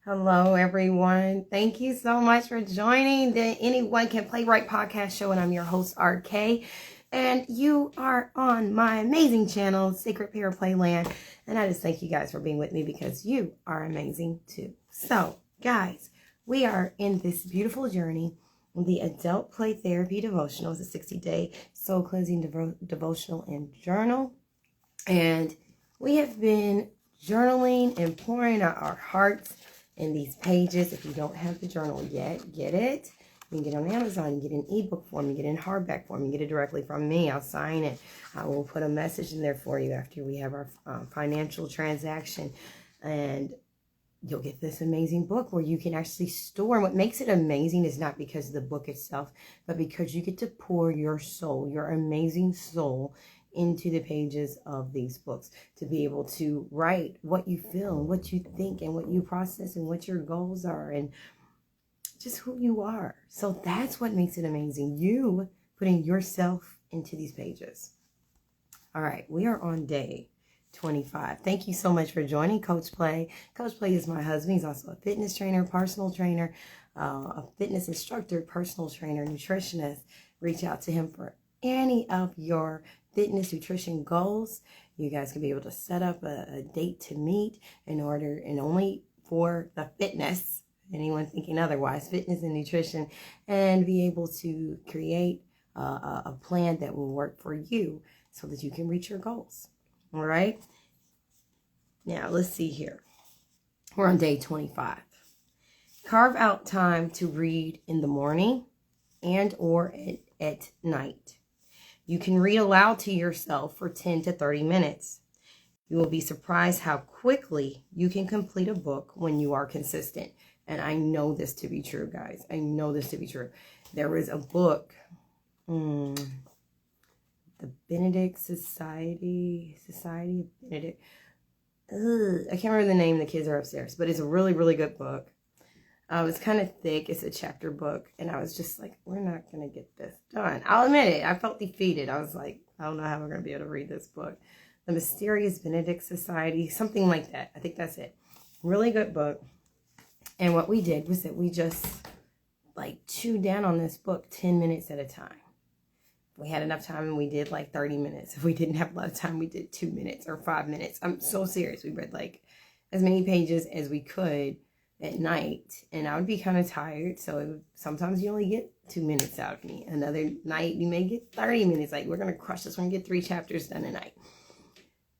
Hello, everyone. Thank you so much for joining the Anyone Can Playwrite podcast show, and I'm your host, RK, and you are on my amazing channel, Sacred Pair Playland, and I just thank you guys for being with me because you are amazing too. So, guys, we are in this beautiful journey, the Adult Play Therapy Devotional. It's a 60-day soul cleansing devotional and journal, and we have been journaling and pouring out our hearts in these pages. If you don't have the journal yet, get it. You can get it on Amazon, you get an ebook form, you get it in hardback form, you get it directly from me. I'll sign it. I will put a message in there for you after we have our financial transaction, and you'll get this amazing book where you can actually store. And what makes it amazing is not because of the book itself, but because you get to pour your soul, your amazing soul, into the pages of these books, to be able to write what you feel and what you think and what you process and what your goals are and just who you are. So that's what makes it amazing. You putting yourself into these pages. All right, we are on day 25. Thank you so much for joining Coach Play. Coach Play is my husband. He's also a fitness trainer, personal trainer, a fitness instructor, personal trainer, nutritionist. Reach out to him for any of your fitness nutrition goals. You guys can be able to set up a date to meet in order, and only for the fitness, anyone thinking otherwise, fitness and nutrition, and be able to create a plan that will work for you so that you can reach your goals. All right, now let's see here. We're on day 25. Carve out time to read in the morning and or at night. You can read aloud to yourself for 10 to 30 minutes. You will be surprised how quickly you can complete a book when you are consistent. And I know this to be true, guys. I know this to be true. There was a book, the Benedict Society of Benedict. I can't remember the name. The kids are upstairs, but it's a really, really good book. It's kind of thick. It's a chapter book. And I was just like, we're not going to get this done. I'll admit it. I felt defeated. I was like, I don't know how we're going to be able to read this book. The Mysterious Benedict Society, something like that. I think that's it. Really good book. And what we did was that we just like chewed down on this book 10 minutes at a time. If we had enough time, and we did like 30 minutes. If we didn't have a lot of time, we did 2 minutes or 5 minutes. I'm so serious. We read like as many pages as we could at night, and I would be kind of tired, so sometimes you only get 2 minutes out of me. Another night you may get 30 minutes. Like, we're gonna crush this one, get 3 chapters done a night.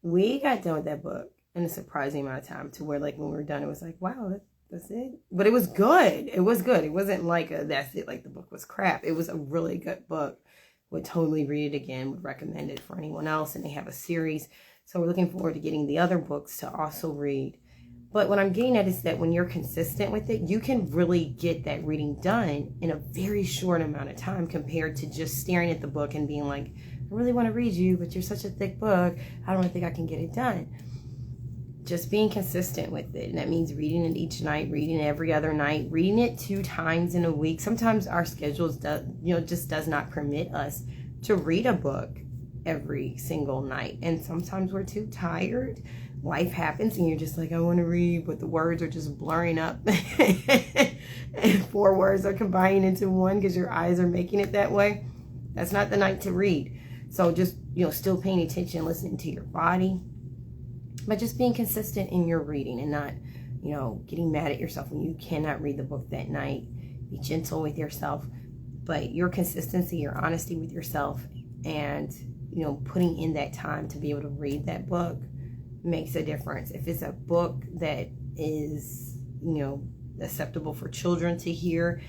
We got done with that book in a surprising amount of time, to where like when we were done, it was like, wow, that's it. But it was good. It was good. It wasn't like that's it, like the book was crap. It was a really good book. Would totally read it again. Would recommend it for anyone else. And they have a series, so we're looking forward to getting the other books to also read. But what I'm getting at is that when you're consistent with it, you can really get that reading done in a very short amount of time, compared to just staring at the book and being like, I really want to read you, but you're such a thick book, I don't think I can get it done. Just being consistent with it. And that means reading it each night, reading it every other night, reading it 2 times in a week. Sometimes our schedules just does not permit us to read a book every single night. And sometimes we're too tired. Life happens and you're just like, I want to read, but the words are just blurring up and 4 words are combining into one because your eyes are making it that way. That's not the night to read. So just, still paying attention, listening to your body, but just being consistent in your reading and not, getting mad at yourself when you cannot read the book that night. Be gentle with yourself, but your consistency, your honesty with yourself, and, putting in that time to be able to read that book makes a difference. If it's a book that is, acceptable for children to hear,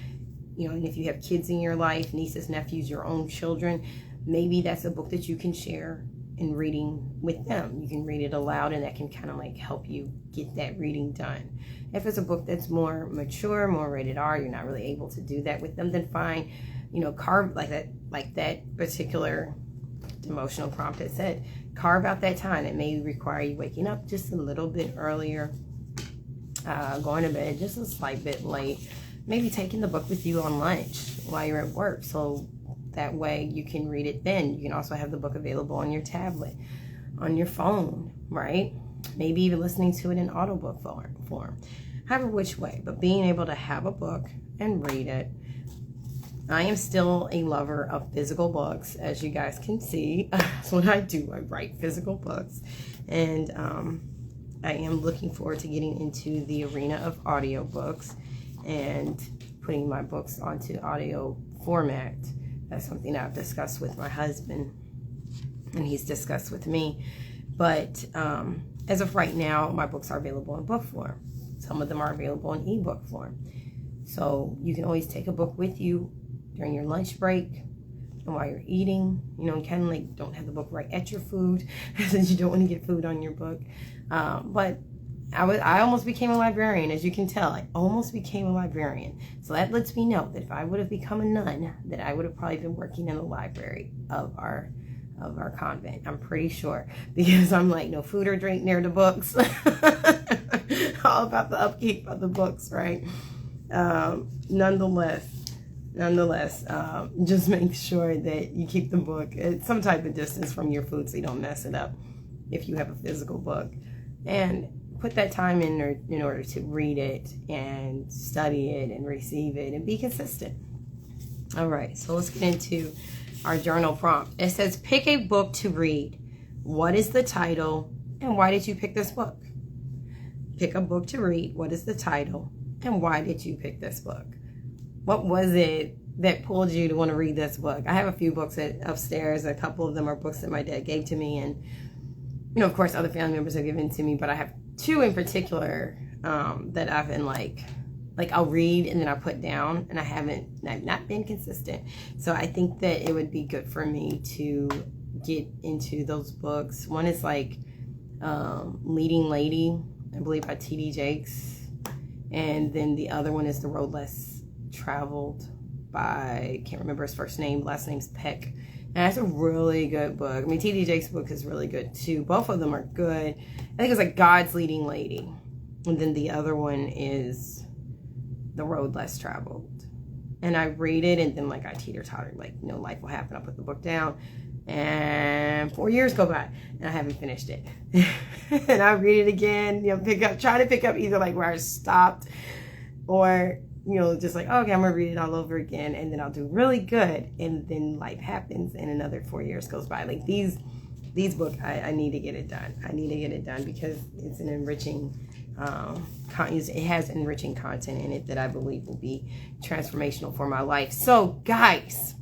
and if you have kids in your life, nieces, nephews, your own children, maybe that's a book that you can share in reading with them. You can read it aloud, and that can kind of like help you get that reading done. If it's a book that's more mature, more rated R, you're not really able to do that with them, then fine, carve like that particular devotional prompt that said, carve out that time. It may require you waking up just a little bit earlier, going to bed just a slight bit late, maybe taking the book with you on lunch while you're at work, so that way you can read it then. You can also have the book available on your tablet, on your phone, right? Maybe even listening to it in audiobook form. however which way, but being able to have a book and read it. I am still a lover of physical books, as you guys can see. That's what I do. I write physical books. And I am looking forward to getting into the arena of audiobooks and putting my books onto audio format. That's something I've discussed with my husband, and he's discussed with me. But as of right now, my books are available in book form. Some of them are available in ebook form. So you can always take a book with you during your lunch break and while you're eating. You know, kind of like don't have the book right at your food since you don't want to get food on your book. But I almost became a librarian, as you can tell. I almost became a librarian. So that lets me know that if I would have become a nun, that I would have probably been working in the library of our convent. I'm pretty sure, because I'm like, no food or drink near the books. All about the upkeep of the books, right? Nonetheless, just make sure that you keep the book at some type of distance from your food so you don't mess it up if you have a physical book. And put that time in order to read it and study it and receive it and be consistent. All right, so let's get into our journal prompt. It says, pick a book to read. What is the title and why did you pick this book? Pick a book to read. What is the title and why did you pick this book? What was it that pulled you to want to read this book? I have a few books upstairs. A couple of them are books that my dad gave to me, and you know, of course, other family members have given to me, but I have two in particular that I've been like I'll read and then I'll put down, and I've not been consistent. So I think that it would be good for me to get into those books. One is like Leading Lady, I believe, by T.D. Jakes. And then the other one is The Road Less Traveled by, I can't remember his first name, last name's Peck. And that's a really good book. I mean, T.D. Jakes' book is really good too. Both of them are good. I think it's like God's Leading Lady. And then the other one is The Road Less Traveled. And I read it and then like I teeter-totter, like, you know, life will happen. I'll put the book down and 4 years go by and I haven't finished it. And I read it again, you know, try to pick up either like where I stopped or, you know, just like, okay, I'm gonna read it all over again and then I'll do really good, and then life happens and another 4 years goes by. Like these books, I need to get it done. I need to get it done because it's an enriching it has enriching content in it that I believe will be transformational for my life. So guys,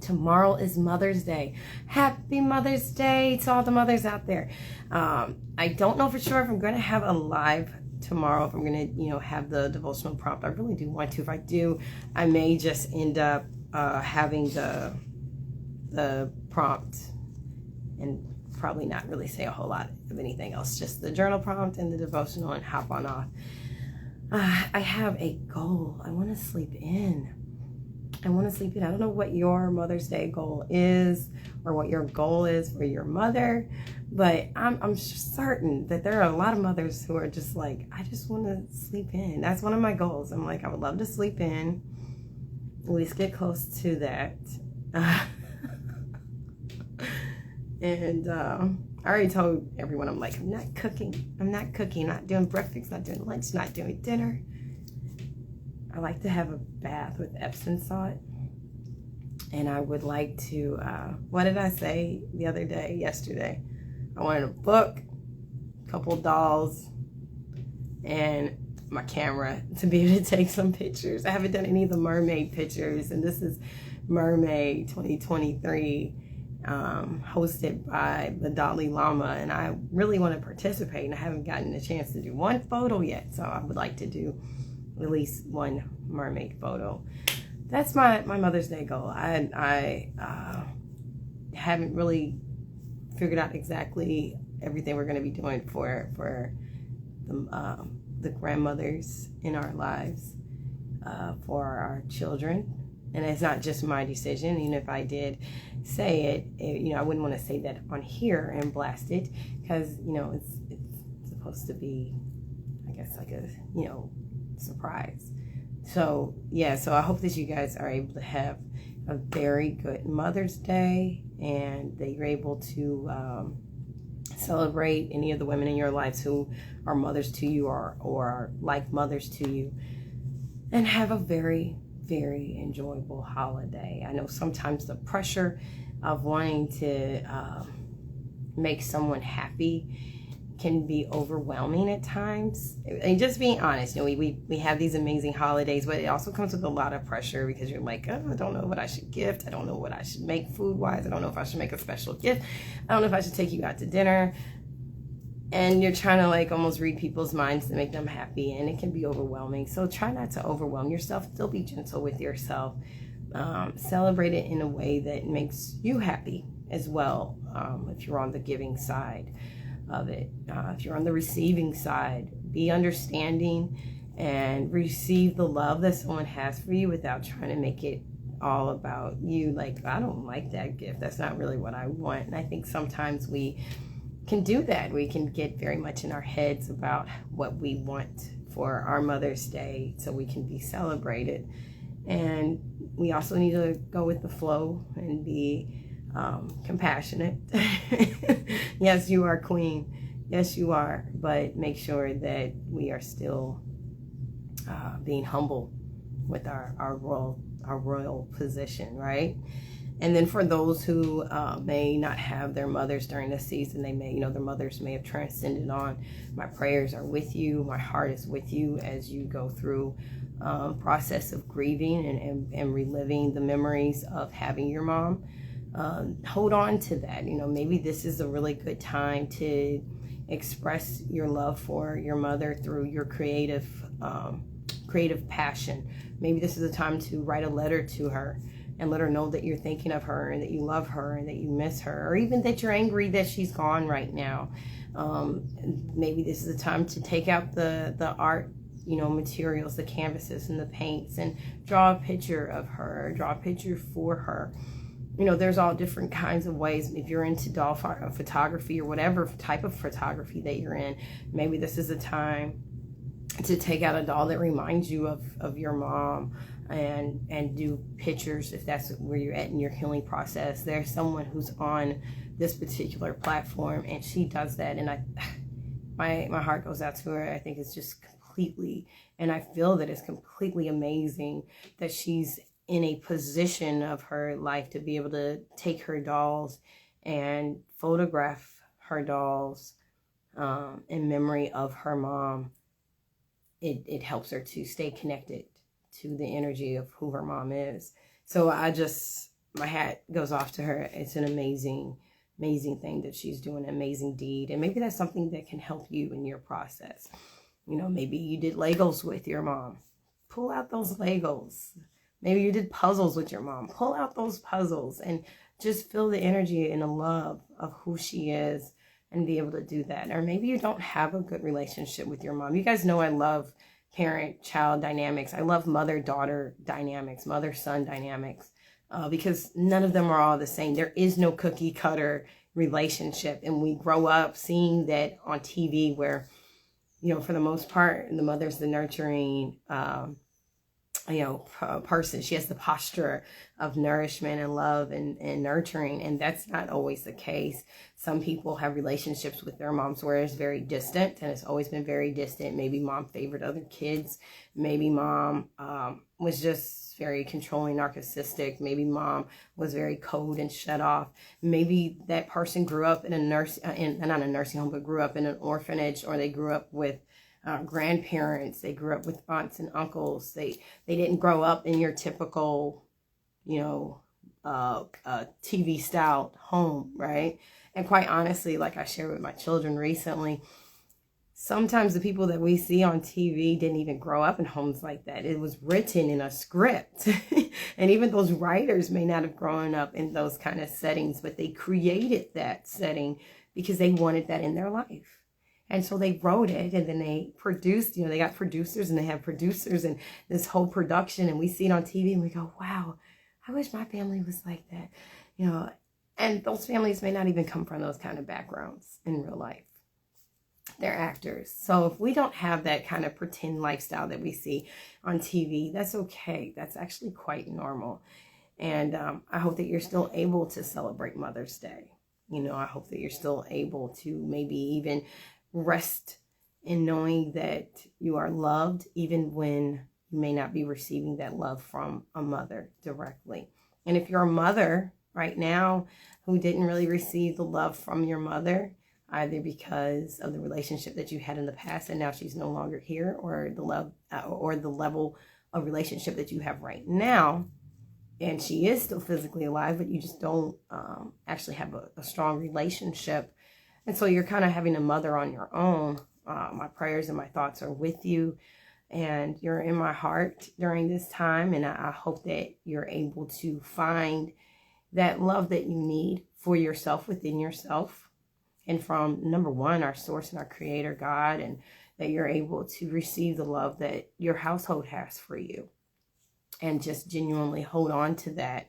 tomorrow is Mother's Day. Happy Mother's Day to all the mothers out there. I don't know for sure if I'm going to have a live tomorrow, if I'm going to, you know, have the devotional prompt. I really do want to. If I do, I may just end up having the prompt and probably not really say a whole lot of anything else. Just the journal prompt and the devotional and hop on off. I have a goal. I want to sleep in. I don't know what your Mother's Day goal is or what your goal is for your mother, but I'm certain that there are a lot of mothers who are just like, I just want to sleep in. That's one of my goals. I'm like, I would love to sleep in, at least get close to that. And I already told everyone, I'm like, I'm not cooking, not doing breakfast, not doing lunch, not doing dinner. I like to have a bath with Epsom salt. And I would like to, what did I say yesterday? I wanted a book, a couple dolls, and my camera to be able to take some pictures. I haven't done any of the mermaid pictures, and this is Mermaid 2023, hosted by the Dalai Lama, and I really want to participate, and I haven't gotten a chance to do one photo yet, so I would like to do at least one mermaid photo. That's my Mother's Day goal. I haven't really figured out exactly everything we're going to be doing for the grandmothers in our lives, for our children. And it's not just my decision. Even if I did say it, you know, I wouldn't want to say that on here and blast it, because, you know, it's supposed to be, I guess, like a, you know, surprise. So yeah, so I hope that you guys are able to have a very good Mother's Day and that you're able to Celebrate any of the women in your lives who are mothers to you or are like mothers to you. And have a very, very enjoyable holiday. I know sometimes the pressure of wanting to make someone happy can be overwhelming at times. And just being honest, we have these amazing holidays, but it also comes with a lot of pressure because you're like, oh, I don't know what I should gift. I don't know what I should make food-wise. I don't know if I should make a special gift. I don't know if I should take you out to dinner. And you're trying to like almost read people's minds to make them happy, and it can be overwhelming. So try not to overwhelm yourself. Still be gentle with yourself. Celebrate it in a way that makes you happy as well. If you're on the giving side of it, if you're on the receiving side, be understanding and receive the love that someone has for you without trying to make it all about you. Like, I don't like that gift. That's not really what I want. And I think sometimes we can do that. We can get very much in our heads about what we want for our Mother's Day so we can be celebrated. And we also need to go with the flow and be compassionate. Yes, you are queen. Yes, you are. But make sure that we are still being humble with our royal position, right? And then for those who may not have their mothers during this season, they may, their mothers may have transcended on. My prayers are with you. My heart is with you as you go through process of grieving and reliving the memories of having your mom. Hold on to that. Maybe this is a really good time to express your love for your mother through your creative passion. Maybe this is a time to write a letter to her and let her know that you're thinking of her and that you love her and that you miss her, or even that you're angry that she's gone right now. Maybe this is a time to take out the art, materials, the canvases and the paints, and draw a picture of her, draw a picture for her. There's all different kinds of ways. If you're into doll photography or whatever type of photography that you're in, maybe this is a time to take out a doll that reminds you of your mom and do pictures if that's where you're at in your healing process. There's someone who's on this particular platform and she does that, and my heart goes out to her. I think it's just completely, and I feel that it's completely amazing that she's in a position of her life to be able to take her dolls and photograph her dolls in memory of her mom. It helps her to stay connected to the energy of who her mom is. So my hat goes off to her. It's an amazing thing that she's doing, an amazing deed. And maybe that's something that can help you in your process. Maybe you did Legos with your mom. Pull out those Legos. Maybe you did puzzles with your mom. Pull out those puzzles and just feel the energy and the love of who she is and be able to do that. Or maybe you don't have a good relationship with your mom. You guys know I love parent-child dynamics. I love mother-daughter dynamics, mother-son dynamics, because none of them are all the same. There is no cookie-cutter relationship. And we grow up seeing that on TV where, for the most part, the mother's the nurturing person. She has the posture of nourishment and love and nurturing, and that's not always the case. Some people have relationships with their moms where it's very distant, and it's always been very distant. Maybe mom favored other kids. Maybe mom was just very controlling, narcissistic. Maybe mom was very cold and shut off. Maybe that person grew up in not a nursing home, but grew up in an orphanage, or they grew up with grandparents. They grew up with aunts and uncles. They didn't grow up in your typical, TV style home, right? And quite honestly, like I shared with my children recently, sometimes the people that we see on TV didn't even grow up in homes like that. It was written in a script. And even those writers may not have grown up in those kind of settings, but they created that setting because they wanted that in their life. And so they wrote it, and then they produced, they got producers, and they have producers and this whole production, and we see it on TV and we go, wow, I wish my family was like that, and those families may not even come from those kind of backgrounds in real life. They're actors. So if we don't have that kind of pretend lifestyle that we see on TV, that's okay. That's actually quite normal. And I hope that you're still able to celebrate Mother's Day. You know, I hope that you're still able to maybe even rest in knowing that you are loved, even when you may not be receiving that love from a mother directly. And if you're a mother right now who didn't really receive the love from your mother, either because of the relationship that you had in the past and now she's no longer here, or the love or the level of relationship that you have right now, and she is still physically alive, but you just don't actually have a strong relationship, and so you're kind of having a mother on your own. My prayers and my thoughts are with you, and you're in my heart during this time, and I hope that you're able to find that love that you need for yourself within yourself, and from, number one, our source and our creator, God, and that you're able to receive the love that your household has for you, and just genuinely hold on to that,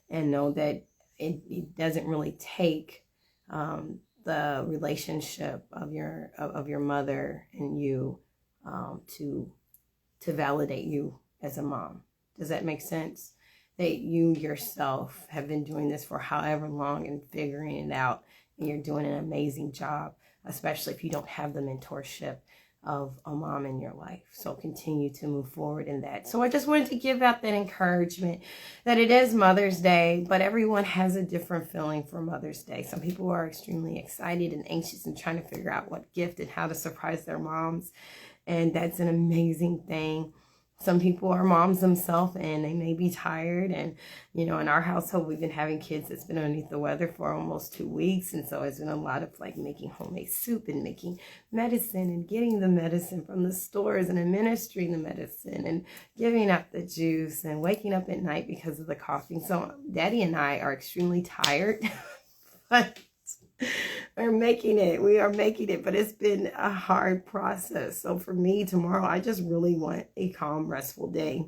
and know that it doesn't really take the relationship of your mother and you to validate you as a mom. Does that make sense? That you yourself have been doing this for however long and figuring it out, and you're doing an amazing job, especially if you don't have the mentorship of a mom in your life. So continue to move forward in that. So I just wanted to give out that encouragement that it is Mother's Day, but everyone has a different feeling for Mother's Day. Some people are extremely excited and anxious and trying to figure out what gift and how to surprise their moms. And that's an amazing thing. Some people are moms themselves and they may be tired. And, you know, in our household, we've been having kids that's been underneath the weather for almost 2 weeks. And so it's been a lot of like making homemade soup and making medicine and getting the medicine from the stores and administering the medicine and giving up the juice and waking up at night because of the coughing. So Daddy and I are extremely tired, but we're making it. We are making it, but it's been a hard process. So for me, tomorrow, I just really want a calm, restful day,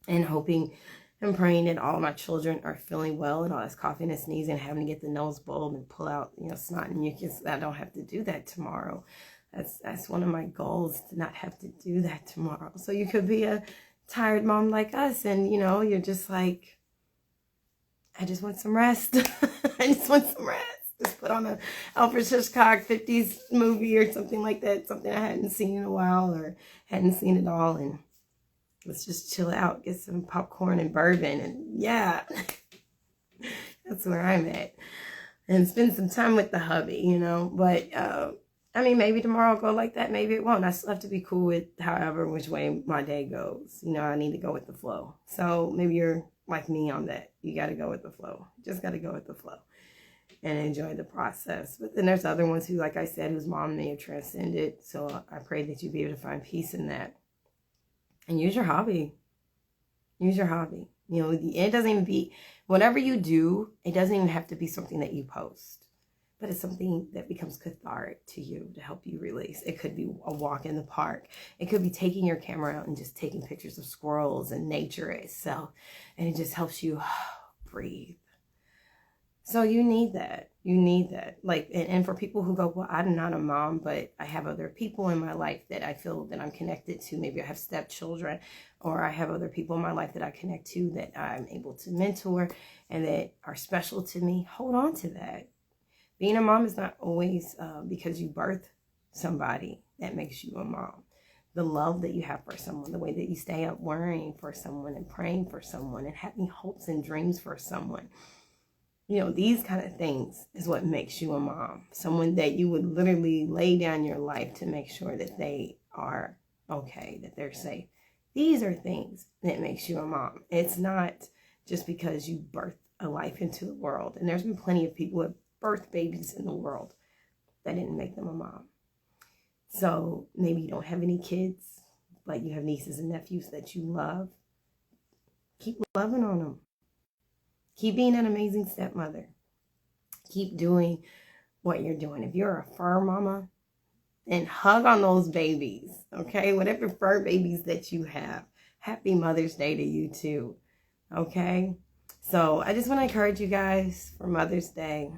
and hoping and praying that all of my children are feeling well, and all this coughing and sneezing, having to get the nose bulb and pull out, you know, snot and mucus. I don't have to do that tomorrow. That's one of my goals, to not have to do that tomorrow. So you could be a tired mom like us, and, you know, you're just like, I just want some rest. I just want some rest. Just put on a Alfred Hitchcock 50s movie or something like that, something I hadn't seen in a while or hadn't seen at all, and let's just chill out, get some popcorn and bourbon, and yeah, that's where I'm at, and spend some time with the hubby, you know. But I mean, maybe tomorrow I'll go like that, maybe it won't. I still have to be cool with however which way my day goes. You know, I need to go with the flow. So maybe you're like me on that. You got to go with the flow. Just got to go with the flow and enjoy the process. But then there's other ones who, like I said, whose mom may have transcended. So I pray that you be able to find peace in that. And use your hobby. Use your hobby. You know, it doesn't even be, whatever you do, it doesn't even have to be something that you post. But it's something that becomes cathartic to you to help you release. It could be a walk in the park. It could be taking your camera out and just taking pictures of squirrels and nature itself. And it just helps you breathe. So you need that. You need that. Like, and for people who go, well, I'm not a mom, but I have other people in my life that I feel that I'm connected to. Maybe I have stepchildren, or I have other people in my life that I connect to that I'm able to mentor and that are special to me. Hold on to that. Being a mom is not always because you birth somebody that makes you a mom. The love that you have for someone, the way that you stay up worrying for someone and praying for someone and having hopes and dreams for someone. You know, these kind of things is what makes you a mom. Someone that you would literally lay down your life to make sure that they are okay, that they're safe. These are things that makes you a mom. It's not just because you birthed a life into the world. And there's been plenty of people who have birthed babies in the world that didn't make them a mom. So maybe you don't have any kids, but you have nieces and nephews that you love. Keep loving on them. Keep being an amazing stepmother. Keep doing what you're doing. If you're a fur mama, then hug on those babies, okay? Whatever fur babies that you have, happy Mother's Day to you too, okay? So I just want to encourage you guys for Mother's Day.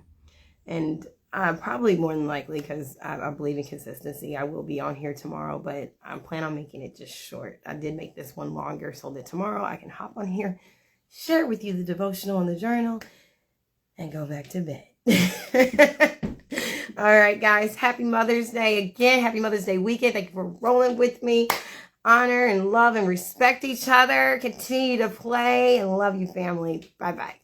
And probably more than likely, because I believe in consistency, I will be on here tomorrow, but I plan on making it just short. I did make this one longer so that tomorrow I can hop on here, share with you the devotional and the journal, and go back to bed. All right, guys. Happy Mother's Day again. Happy Mother's Day weekend. Thank you for rolling with me. Honor and love and respect each other. Continue to play and love you, family. Bye-bye.